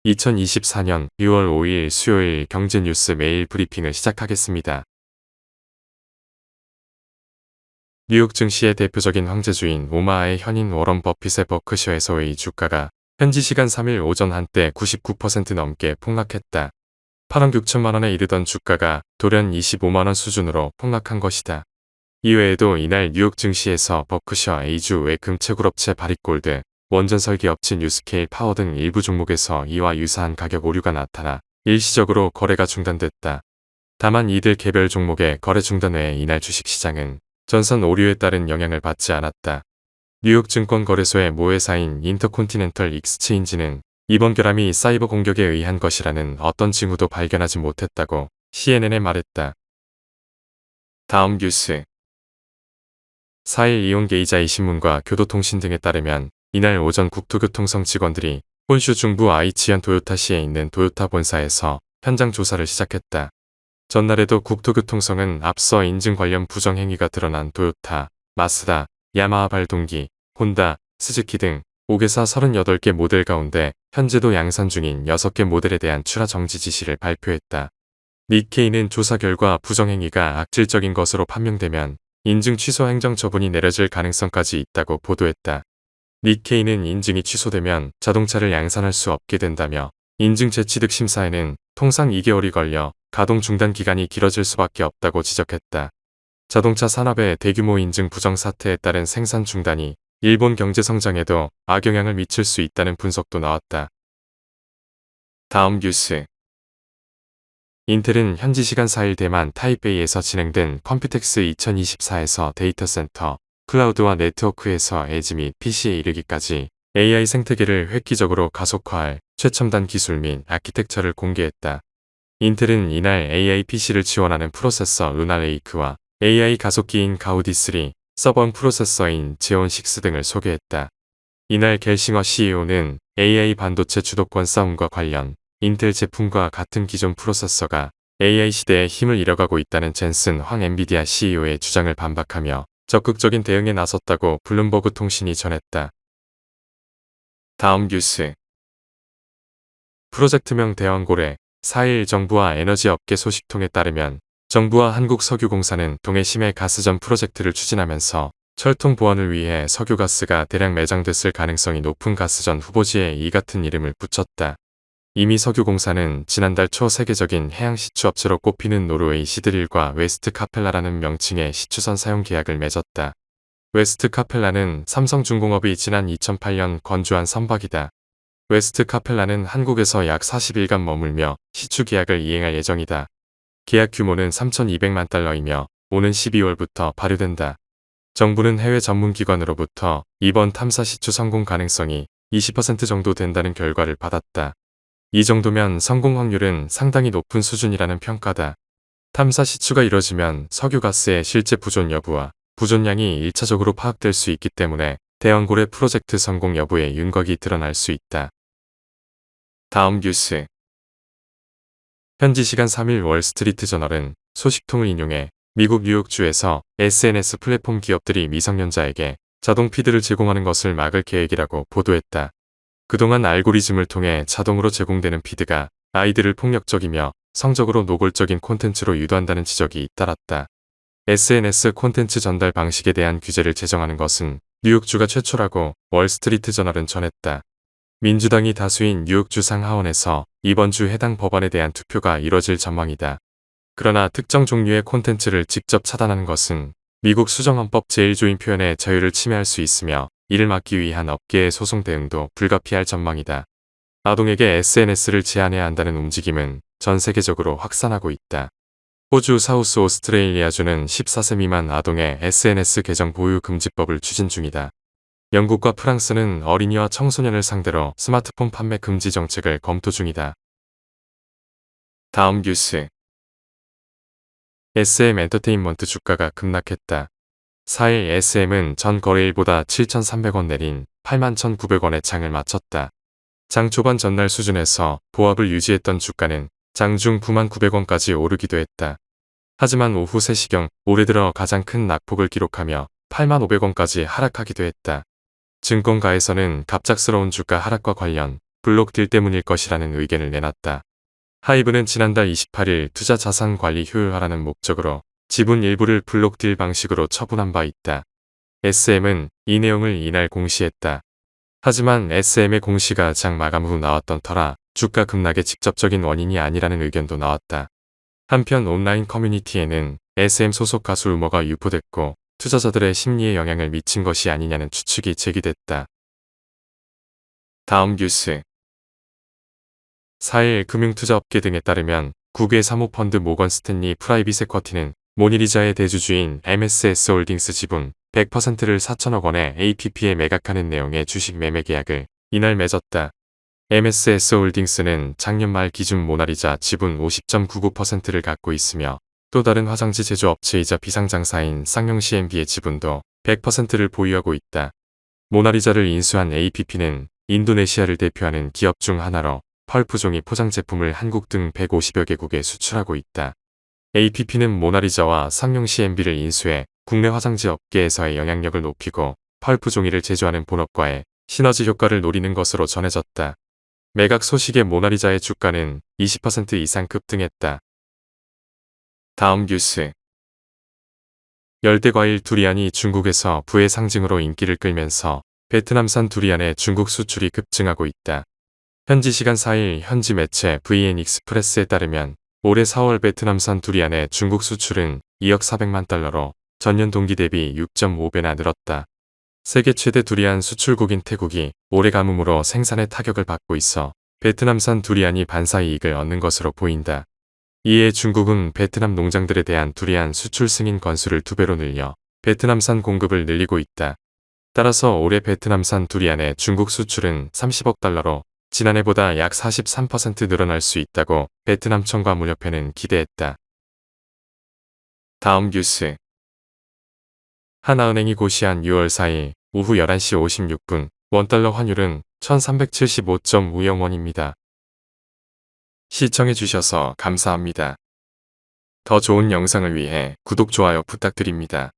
2024년 6월 5일 수요일 경제뉴스 매일 브리핑을 시작하겠습니다. 뉴욕 증시의 대표적인 황제주인 오마아의 현인 워런 버핏의 버크셔에서의 주가가 현지 시간 3일 오전 한때 99% 넘게 폭락했다. 8억 6천만 원에 이르던 주가가 돌연 25만 원 수준으로 폭락한 것이다. 이외에도 이날 뉴욕 증시에서 버크셔 A주 외 금채굴업체 바리골드, 원전 설계업체 뉴스케일 파워 등 일부 종목에서 이와 유사한 가격 오류가 나타나 일시적으로 거래가 중단됐다. 다만 이들 개별 종목의 거래 중단 외에 이날 주식시장은 전선 오류에 따른 영향을 받지 않았다. 뉴욕 증권거래소의 모회사인 인터콘티넨털 익스체인지는 이번 결함이 사이버 공격에 의한 것이라는 어떤 징후도 발견하지 못했다고 CNN에 말했다. 다음 뉴스. 4일 이온게이자이 신문과 교도통신 등에 따르면 이날 오전 국토교통성 직원들이 혼슈 중부 아이치현 도요타시에 있는 도요타 본사에서 현장 조사를 시작했다. 전날에도 국토교통성은 앞서 인증 관련 부정행위가 드러난 도요타, 마쓰다, 야마하 발동기, 혼다, 스즈키 등 5개사 38개 모델 가운데 현재도 양산 중인 6개 모델에 대한 출하 정지 지시를 발표했다. 니케이는 조사 결과 부정행위가 악질적인 것으로 판명되면 인증 취소 행정 처분이 내려질 가능성까지 있다고 보도했다. 니케이는 인증이 취소되면 자동차를 양산할 수 없게 된다며 인증 재취득 심사에는 통상 2개월이 걸려 가동 중단 기간이 길어질 수밖에 없다고 지적했다. 자동차 산업의 대규모 인증 부정 사태에 따른 생산 중단이 일본 경제 성장에도 악영향을 미칠 수 있다는 분석도 나왔다. 다음 뉴스. 인텔은 현지 시간 4일 대만 타이베이에서 진행된 컴퓨텍스 2024에서 데이터 센터, 클라우드와 네트워크에서 에지 및 PC에 이르기까지 AI 생태계를 획기적으로 가속화할 최첨단 기술 및 아키텍처를 공개했다. 인텔은 이날 AI PC를 지원하는 프로세서 루나레이크와 AI 가속기인 가우디3, 서번 프로세서인 제온6 등을 소개했다. 이날 겔싱어 CEO는 AI 반도체 주도권 싸움과 관련 인텔 제품과 같은 기존 프로세서가 AI 시대에 힘을 잃어가고 있다는 젠슨 황 엔비디아 CEO의 주장을 반박하며 적극적인 대응에 나섰다고 블룸버그 통신이 전했다. 다음 뉴스. 프로젝트명 대왕고래. 4일 정부와 에너지업계 소식통에 따르면 정부와 한국석유공사는 동해 심해 가스전 프로젝트를 추진하면서 철통 보완을 위해 석유가스가 대량 매장됐을 가능성이 높은 가스전 후보지에 이 같은 이름을 붙였다. 이미 석유공사는 지난달 초 세계적인 해양 시추업체로 꼽히는 노르웨이 시드릴과 웨스트 카펠라라는 명칭의 시추선 사용 계약을 맺었다. 웨스트 카펠라는 삼성중공업이 지난 2008년 건조한 선박이다. 웨스트 카펠라는 한국에서 약 40일간 머물며 시추 계약을 이행할 예정이다. 계약 규모는 3,200만 달러이며 오는 12월부터 발효된다. 정부는 해외 전문기관으로부터 이번 탐사 시추 성공 가능성이 20% 정도 된다는 결과를 받았다. 이 정도면 성공 확률은 상당히 높은 수준이라는 평가다. 탐사 시추가 이뤄지면 석유가스의 실제 부존 여부와 부존량이 1차적으로 파악될 수 있기 때문에 대왕고래 프로젝트 성공 여부의 윤곽이 드러날 수 있다. 다음 뉴스. 현지 시간 3일 월스트리트저널은 소식통을 인용해 미국 뉴욕주에서 SNS 플랫폼 기업들이 미성년자에게 자동 피드를 제공하는 것을 막을 계획이라고 보도했다. 그동안 알고리즘을 통해 자동으로 제공되는 피드가 아이들을 폭력적이며 성적으로 노골적인 콘텐츠로 유도한다는 지적이 잇따랐다. SNS 콘텐츠 전달 방식에 대한 규제를 제정하는 것은 뉴욕주가 최초라고 월스트리트저널은 전했다. 민주당이 다수인 뉴욕주 상하원에서 이번 주 해당 법안에 대한 투표가 이뤄질 전망이다. 그러나 특정 종류의 콘텐츠를 직접 차단하는 것은 미국 수정헌법 제1조인 표현의 자유를 침해할 수 있으며 이를 막기 위한 업계의 소송 대응도 불가피할 전망이다. 아동에게 SNS를 제한해야 한다는 움직임은 전 세계적으로 확산하고 있다. 호주 사우스 오스트레일리아주는 14세 미만 아동의 SNS 계정 보유 금지법을 추진 중이다. 영국과 프랑스는 어린이와 청소년을 상대로 스마트폰 판매 금지 정책을 검토 중이다. 다음 뉴스. SM 엔터테인먼트 주가가 급락했다. 4일 SM은 전 거래일보다 7,300원 내린 81,900원에 장을 마쳤다. 장 초반 전날 수준에서 보합을 유지했던 주가는 장중 99,900원까지 오르기도 했다. 하지만 오후 3시경 올해 들어 가장 큰 낙폭을 기록하며 85,000원까지 하락하기도 했다. 증권가에서는 갑작스러운 주가 하락과 관련 블록 딜 때문일 것이라는 의견을 내놨다. 하이브는 지난달 28일 투자 자산 관리 효율화라는 목적으로 지분 일부를 블록 딜 방식으로 처분한 바 있다. SM은 이 내용을 이날 공시했다. 하지만 SM의 공시가 장 마감 후 나왔던 터라 주가 급락의 직접적인 원인이 아니라는 의견도 나왔다. 한편 온라인 커뮤니티에는 SM 소속 가수 루머가 유포됐고 투자자들의 심리에 영향을 미친 것이 아니냐는 추측이 제기됐다. 다음 뉴스. 4일 금융투자업계 등에 따르면 국외 사모펀드 모건 스탠리 프라이빗 에쿼티는 모니리자의 대주주인 MSS 홀딩스 지분 100%를 4천억 원의 APP에 매각하는 내용의 주식 매매 계약을 이날 맺었다. MSS 홀딩스는 작년 말 기준 모나리자 지분 50.99%를 갖고 있으며 또 다른 화장지 제조업체이자 비상장사인 쌍용 CMB의 지분도 100%를 보유하고 있다. 모나리자를 인수한 APP는 인도네시아를 대표하는 기업 중 하나로 펄프 종이 포장 제품을 한국 등 150여 개국에 수출하고 있다. APP는 모나리자와 쌍용 CMB를 인수해 국내 화장지 업계에서의 영향력을 높이고 펄프 종이를 제조하는 본업과의 시너지 효과를 노리는 것으로 전해졌다. 매각 소식에 모나리자의 주가는 20% 이상 급등했다. 다음 뉴스. 열대과일 두리안이 중국에서 부의 상징으로 인기를 끌면서 베트남산 두리안의 중국 수출이 급증하고 있다. 현지 시간 4일 현지 매체 VN 익스프레스에 따르면 올해 4월 베트남산 두리안의 중국 수출은 2억 400만 달러로 전년 동기 대비 6.5배나 늘었다. 세계 최대 두리안 수출국인 태국이 올해 가뭄으로 생산에 타격을 받고 있어 베트남산 두리안이 반사 이익을 얻는 것으로 보인다. 이에 중국은 베트남 농장들에 대한 두리안 수출 승인 건수를 2배로 늘려 베트남산 공급을 늘리고 있다. 따라서 올해 베트남산 두리안의 중국 수출은 30억 달러로 지난해보다 약 43% 늘어날 수 있다고 베트남 청과무협회는 기대했다. 다음 뉴스. 하나은행이 고시한 6월 4일 오후 11시 56분 원달러 환율은 1375.50원입니다. 시청해주셔서 감사합니다. 더 좋은 영상을 위해 구독, 좋아요 부탁드립니다.